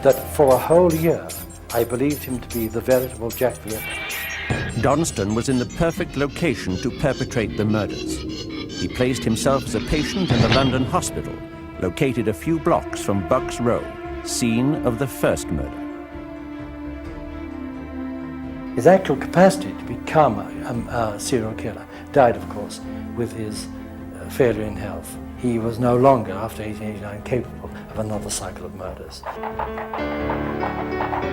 that for a whole year I believed him to be the veritable Jack the Ripper. Johnston was in the perfect location to perpetrate the murders. He placed himself as a patient in the London hospital, located a few blocks from Bucks Row, scene of the first murder. His actual capacity to become a serial killer died, of course, with his failure in health. He was no longer, after 1889, capable of another cycle of murders.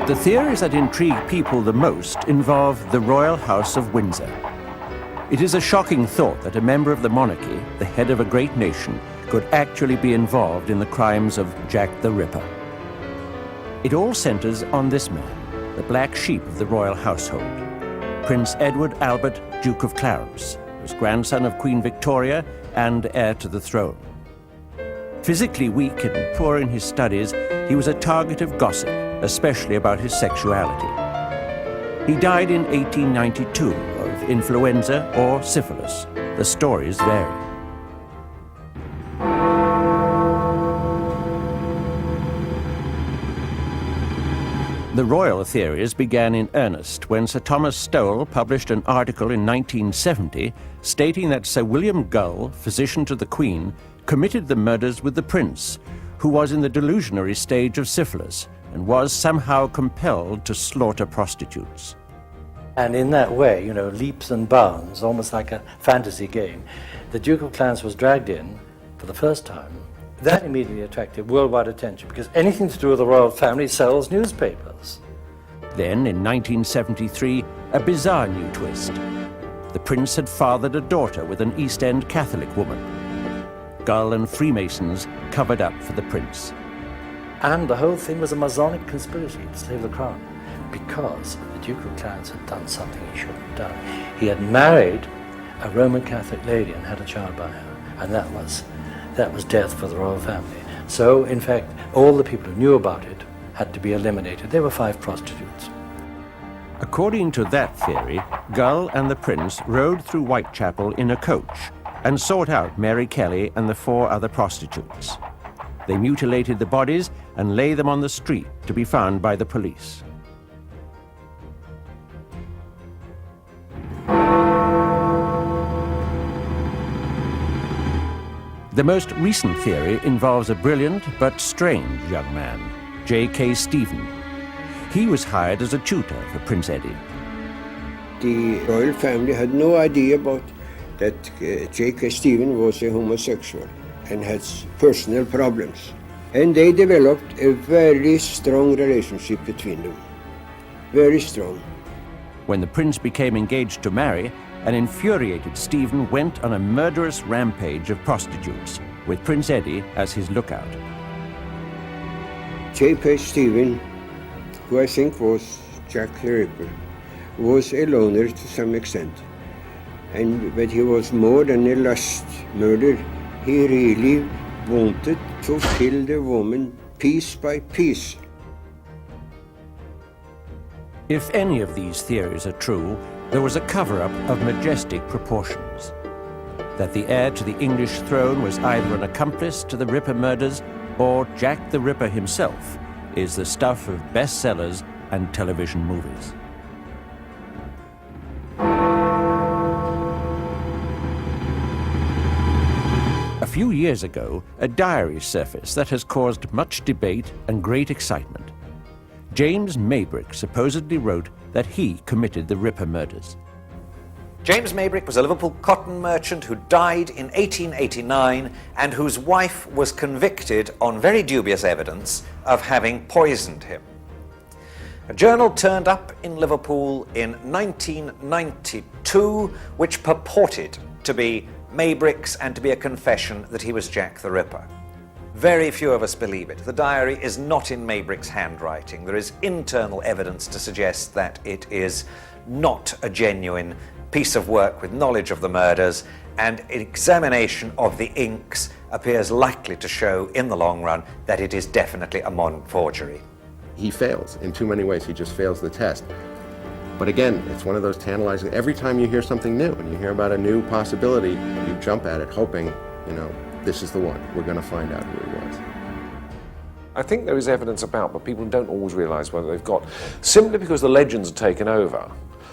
The theories that intrigue people the most involve the Royal House of Windsor. It is a shocking thought that a member of the monarchy, the head of a great nation, could actually be involved in the crimes of Jack the Ripper. It all centers on this man, the black sheep of the royal household, Prince Edward Albert, Duke of Clarence, was grandson of Queen Victoria and heir to the throne. Physically weak and poor in his studies, he was a target of gossip, especially about his sexuality. He died in 1892 of influenza or syphilis. The stories vary. The royal theories began in earnest when Sir Thomas Stowell published an article in 1970 stating that Sir William Gull, physician to the Queen, committed the murders with the prince, who was in the delusionary stage of syphilis and was somehow compelled to slaughter prostitutes. And in that way, leaps and bounds, almost like a fantasy game, the Duke of Clarence was dragged in for the first time. That immediately attracted worldwide attention because anything to do with the royal family sells newspapers. Then, in 1973, a bizarre new twist. The prince had fathered a daughter with an East End Catholic woman. Gull and Freemasons covered up for the prince. And the whole thing was a Masonic conspiracy to save the crown because the Duke of Clarence had done something he shouldn't have done. He had married a Roman Catholic lady and had a child by her, and that was death for the royal family. So, in fact, all the people who knew about it had to be eliminated. There were 5 prostitutes. According to that theory, Gull and the prince rode through Whitechapel in a coach and sought out Mary Kelly and the 4 other prostitutes. They mutilated the bodies and lay them on the street to be found by the police. The most recent theory involves a brilliant but strange young man, J.K. Stephen. He was hired as a tutor for Prince Eddie. The royal family had no idea about that J.K. Stephen was a homosexual and had personal problems. And they developed a very strong relationship between them. Very strong. When the prince became engaged to Mary, an infuriated Stephen went on a murderous rampage of prostitutes, with Prince Eddie as his lookout. J.K. Stephen, who I think was Jack the Ripper, was a loner to some extent. But he was more than a lust murder. He really wanted to kill the woman piece by piece. If any of these theories are true, there was a cover-up of majestic proportions. That the heir to the English throne was either an accomplice to the Ripper murders or Jack the Ripper himself is the stuff of bestsellers and television movies. A few years ago, a diary surfaced that has caused much debate and great excitement. James Maybrick supposedly wrote that he committed the Ripper murders. James Maybrick was a Liverpool cotton merchant who died in 1889 and whose wife was convicted on very dubious evidence of having poisoned him. A journal turned up in Liverpool in 1992 which purported to be Maybrick's and to be a confession that he was Jack the Ripper. Very few of us believe it. The diary is not in Maybrick's handwriting. There is internal evidence to suggest that it is not a genuine piece of work with knowledge of the murders, and an examination of the inks appears likely to show in the long run that it is definitely a modern forgery. He fails in too many ways. He just fails the test. But again, it's one of those tantalizing, every time you hear something new and you hear about a new possibility, you jump at it hoping, this is the one. We're going to find out who it was. I think there is evidence about, but people don't always realise whether they've got, simply because the legends are taken over.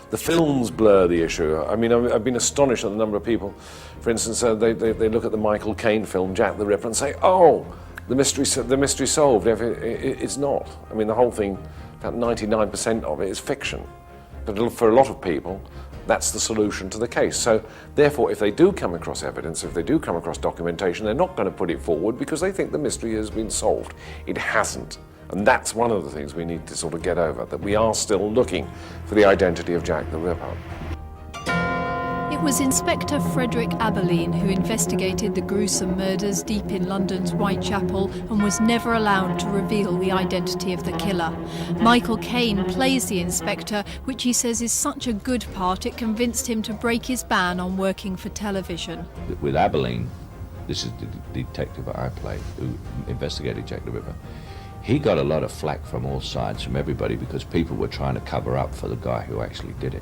The films blur the issue. I mean, I've been astonished at the number of people, for instance, they look at the Michael Caine film, Jack the Ripper, and say, oh, the mystery solved. It's not. I mean, the whole thing, about 99% of it is fiction. But for a lot of people, that's the solution to the case. So, therefore, if they do come across evidence, if they do come across documentation, they're not going to put it forward because they think the mystery has been solved. It hasn't. And that's one of the things we need to sort of get over, that we are still looking for the identity of Jack the Ripper. It was Inspector Frederick Aberline who investigated the gruesome murders deep in London's Whitechapel and was never allowed to reveal the identity of the killer. Michael Caine plays the inspector, which he says is such a good part it convinced him to break his ban on working for television. With Aberline, this is the detective I played who investigated Jack the Ripper. He got a lot of flack from all sides, from everybody, because people were trying to cover up for the guy who actually did it.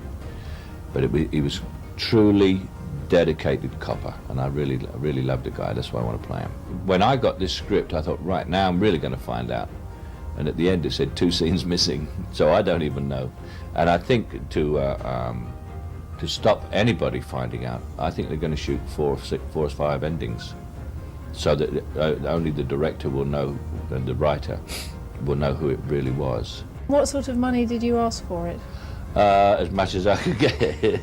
But he was truly dedicated copper, and I really loved the guy. That's why I want to play him. When I got this script, I thought, right, now I'm really going to find out. And at the end it said 2 scenes missing, so I don't even know. And I think to stop anybody finding out, I think they're going to shoot 4 or 5 endings, so that only the director will know and the writer will know who it really was. What sort of money did you ask for it? As much as I could get.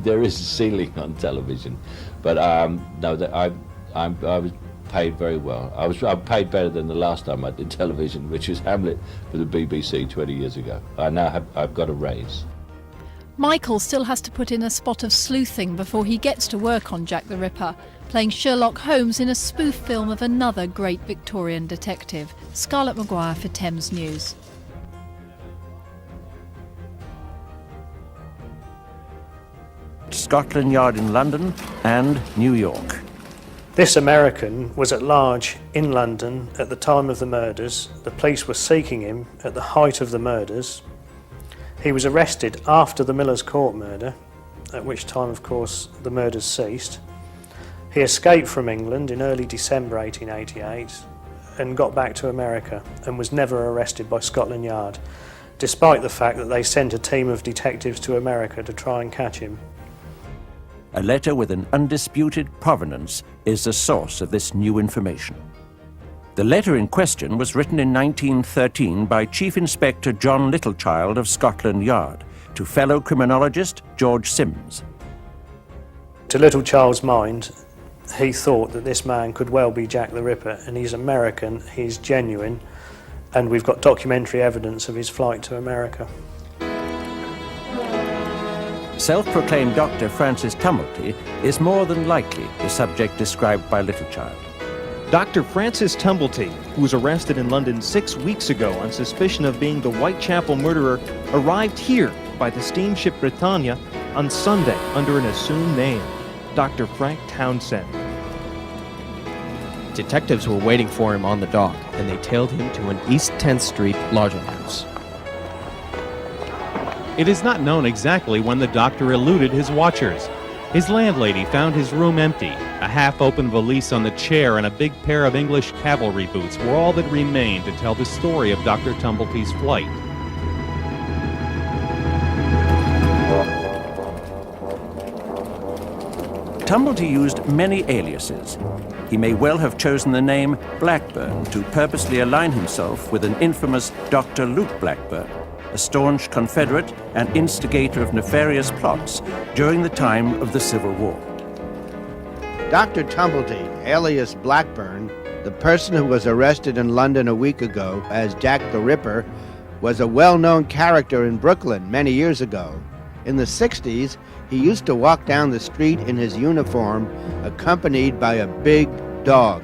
There is a ceiling on television, but no, I was paid very well. I was paid better than the last time I did television, which was Hamlet for the BBC 20 years ago. I've got a raise. Michael still has to put in a spot of sleuthing before he gets to work on Jack the Ripper, playing Sherlock Holmes in a spoof film of another great Victorian detective. Scarlett Maguire for Thames News. Scotland Yard in London and New York. This American was at large in London at the time of the murders. The police were seeking him at the height of the murders. He was arrested after the Miller's Court murder, at which time, of course, the murders ceased. He escaped from England in early December 1888 and got back to America and was never arrested by Scotland Yard, despite the fact that they sent a team of detectives to America to try and catch him. A letter with an undisputed provenance is the source of this new information. The letter in question was written in 1913 by Chief Inspector John Littlechild of Scotland Yard to fellow criminologist George Sims. To Littlechild's mind, he thought that this man could well be Jack the Ripper, and he's American, he's genuine, and we've got documentary evidence of his flight to America. Self-proclaimed Dr. Francis Tumblety is more than likely the subject described by Littlechild. Dr. Francis Tumblety, who was arrested in London 6 weeks ago on suspicion of being the Whitechapel murderer, arrived here by the steamship Britannia on Sunday under an assumed name, Dr. Frank Townsend. Detectives were waiting for him on the dock, and they tailed him to an East 10th Street lodging house. It is not known exactly when the doctor eluded his watchers. His landlady found his room empty. A half-open valise on the chair and a big pair of English cavalry boots were all that remained to tell the story of Dr. Tumblety's flight. Tumblety used many aliases. He may well have chosen the name Blackburn to purposely align himself with an infamous Dr. Luke Blackburn, a staunch Confederate and instigator of nefarious plots during the time of the Civil War. Dr. Tumblety, alias Blackburn, the person who was arrested in London a week ago as Jack the Ripper, was a well-known character in Brooklyn many years ago. In the 60s, he used to walk down the street in his uniform, accompanied by a big dog.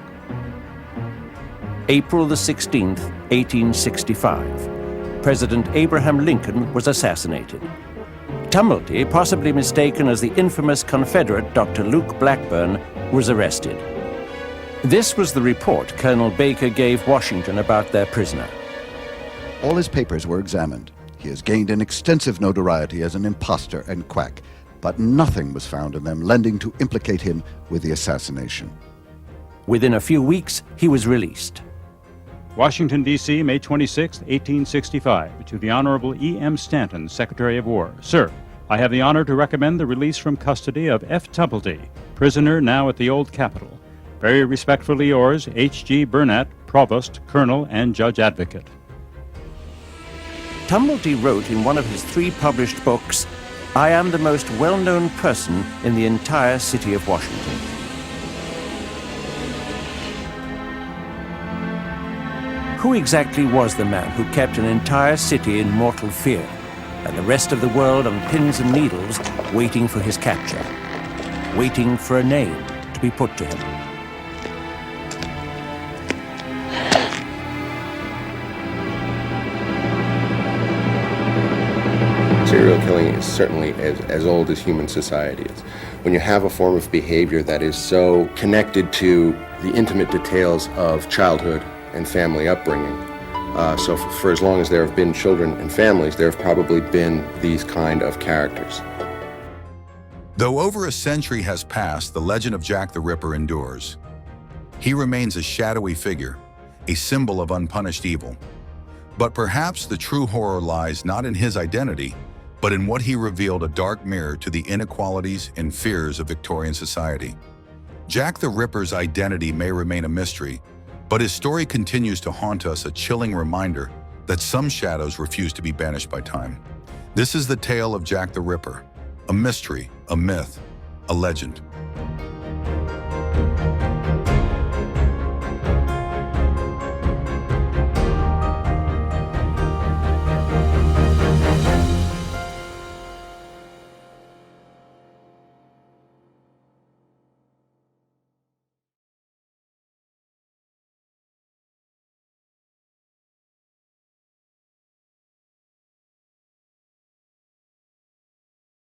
April the 16th, 1865. President Abraham Lincoln was assassinated. Tumblety, possibly mistaken as the infamous Confederate Dr. Luke Blackburn, was arrested. This was the report Colonel Baker gave Washington about their prisoner. All his papers were examined. He has gained an extensive notoriety as an impostor and quack, but nothing was found in them lending to implicate him with the assassination. Within a few weeks, he was released. Washington, D.C., May 26, 1865. To the Honorable E.M. Stanton, Secretary of War. Sir, I have the honor to recommend the release from custody of F. Tumblety, prisoner now at the Old Capitol. Very respectfully yours, H.G. Burnett, Provost, Colonel, and Judge Advocate. Tumblety wrote in one of his 3 published books, "I am the most well-known person in the entire city of Washington." Who exactly was the man who kept an entire city in mortal fear, and the rest of the world on pins and needles waiting for his capture, waiting for a name to be put to him? Serial killing is certainly as old as human society is. When you have a form of behavior that is so connected to the intimate details of childhood and family upbringing, so for as long as there have been children and families, there have probably been these kind of characters. Though over a century has passed, the legend of Jack the Ripper endures. He remains a shadowy figure, a symbol of unpunished evil. But perhaps the true horror lies not in his identity, but in what he revealed, a dark mirror to the inequalities and fears of Victorian society. Jack the Ripper's identity may remain a mystery, but his story continues to haunt us, a chilling reminder that some shadows refuse to be banished by time. This is the tale of Jack the Ripper, a mystery, a myth, a legend.